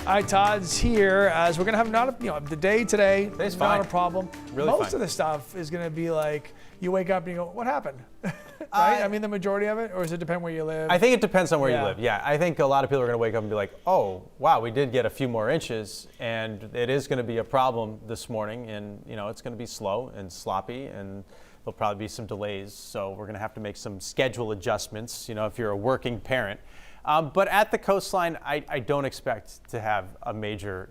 All right, Todd's here as we're gonna have the day today. Today's not fine. a problem. Really Most fine. of the stuff is gonna be like you wake up and you go, "What happened?" right? I mean, the majority of it, or does it depend where you live? I think it depends on where Yeah. you live. Yeah, I think a lot of people are going to wake up and be like, "Oh, wow, we did get a few more inches, and it is going to be a problem this morning, and it's going to be slow and sloppy, and there'll probably be some delays. So we're going to have to make some schedule adjustments. If you're a working parent." But at the coastline, I don't expect to have a major,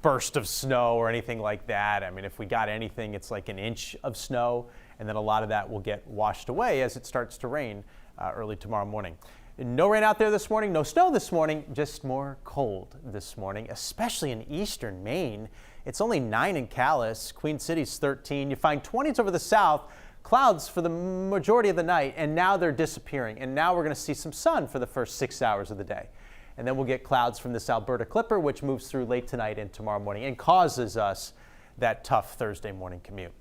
burst of snow or anything like that. I mean, if we got anything, it's like an inch of snow, and then a lot of that will get washed away as it starts to rain early tomorrow morning. No rain out there this morning, no snow this morning, just more cold this morning, especially in eastern Maine. It's only 9 in Calais, Queen City's 13. You find 20s over the south, clouds for the majority of the night, and now they're disappearing. And now we're going to see some sun for the first 6 hours of the day. And then we'll get clouds from this Alberta Clipper, which moves through late tonight and tomorrow morning and causes us that tough Thursday morning commute.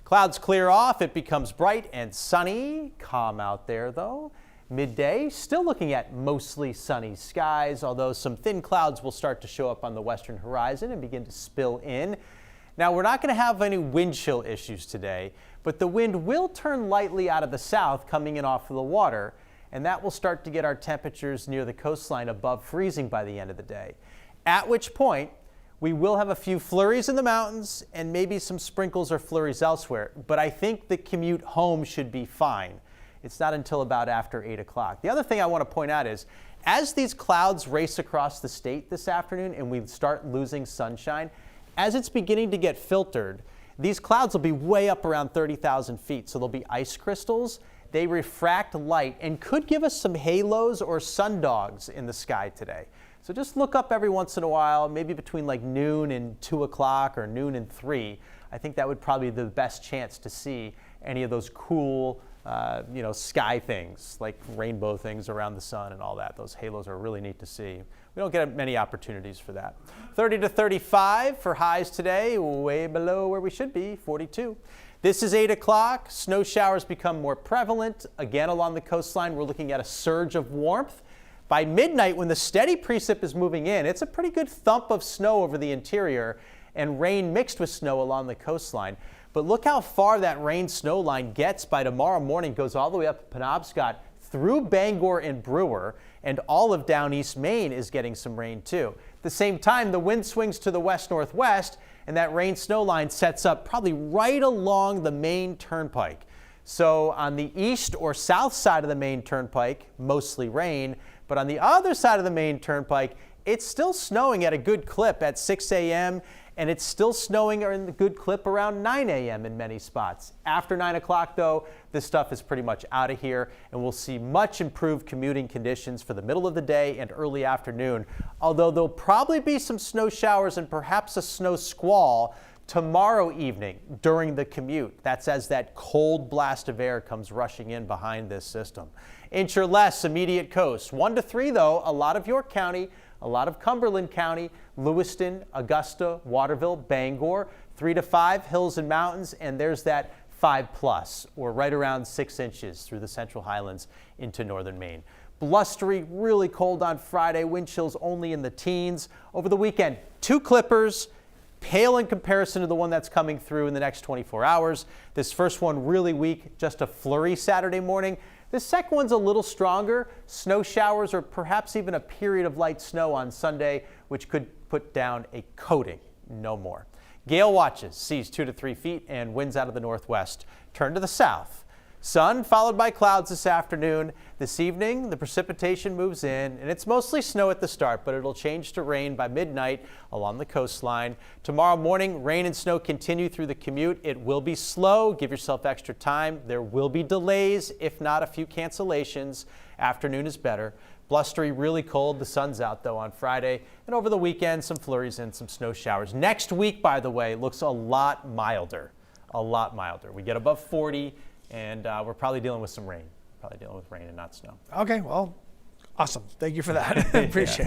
Clouds clear off. It becomes bright and sunny. Calm out there, though. Midday, still looking at mostly sunny skies, although some thin clouds will start to show up on the western horizon and begin to spill in. Now, we're not going to have any wind chill issues today, but the wind will turn lightly out of the south coming in off of the water, and that will start to get our temperatures near the coastline above freezing by the end of the day, at which point we will have a few flurries in the mountains and maybe some sprinkles or flurries elsewhere. But I think the commute home should be fine. It's not until about after 8 o'clock. The other thing I want to point out is as these clouds race across the state this afternoon and we start losing sunshine, as it's beginning to get filtered, these clouds will be way up around 30,000 feet. So there'll be ice crystals. They refract light and could give us some halos or sundogs in the sky today. So just look up every once in a while, maybe between like noon and 2 o'clock or noon and 3. I think that would probably be the best chance to see any of those cool, sky things like rainbow things around the sun and all that. Those halos are really neat to see. We don't get many opportunities for that. 30 to 35 for highs today, way below where we should be, 42. This is 8 o'clock. Snow showers become more prevalent. Again, along the coastline, we're looking at a surge of warmth. By midnight, when the steady precip is moving in, it's a pretty good thump of snow over the interior and rain mixed with snow along the coastline. But look how far that rain-snow line gets by tomorrow morning. Goes all the way up to Penobscot, through Bangor and Brewer, and all of down East Maine is getting some rain too. At the same time, the wind swings to the west-northwest, and that rain-snow line sets up probably right along the Maine Turnpike. So on the east or south side of the Maine Turnpike, mostly rain, but on the other side of the Maine Turnpike, it's still snowing at a good clip at 6 a.m., and it's still snowing in the good clip around 9 a.m. in many spots. After 9 o'clock, though, this stuff is pretty much out of here, and we'll see much improved commuting conditions for the middle of the day and early afternoon, although there'll probably be some snow showers and perhaps a snow squall tomorrow evening during the commute. That's as that cold blast of air comes rushing in behind this system. Inch or less immediate coast. 1 to 3, though, a lot of York County, a lot of Cumberland County, Lewiston, Augusta, Waterville, Bangor. 3 to 5, hills and mountains, and there's that 5+, or right around 6 inches through the Central Highlands into northern Maine. Blustery, really cold on Friday, wind chills only in the teens. Over the weekend, 2 clippers, pale in comparison to the one that's coming through in the next 24 hours. This first one really weak, just a flurry Saturday morning. This second one's a little stronger. Snow showers or perhaps even a period of light snow on Sunday, which could put down a coating, no more. Gale watches, seas 2 to 3 feet, and winds out of the northwest. Turn to the south. Sun followed by clouds this afternoon. This evening, the precipitation moves in, and it's mostly snow at the start, but it'll change to rain by midnight along the coastline. Tomorrow morning, rain and snow continue through the commute. It will be slow. Give yourself extra time. There will be delays, if not a few cancellations. Afternoon is better. Blustery, really cold. The sun's out, though, on Friday. And over the weekend, some flurries and some snow showers. Next week, by the way, looks a lot milder. A lot milder. We get above 40. And we're probably dealing with some rain. Probably dealing with rain and not snow. Okay, well, awesome. Thank you for that. I appreciate it.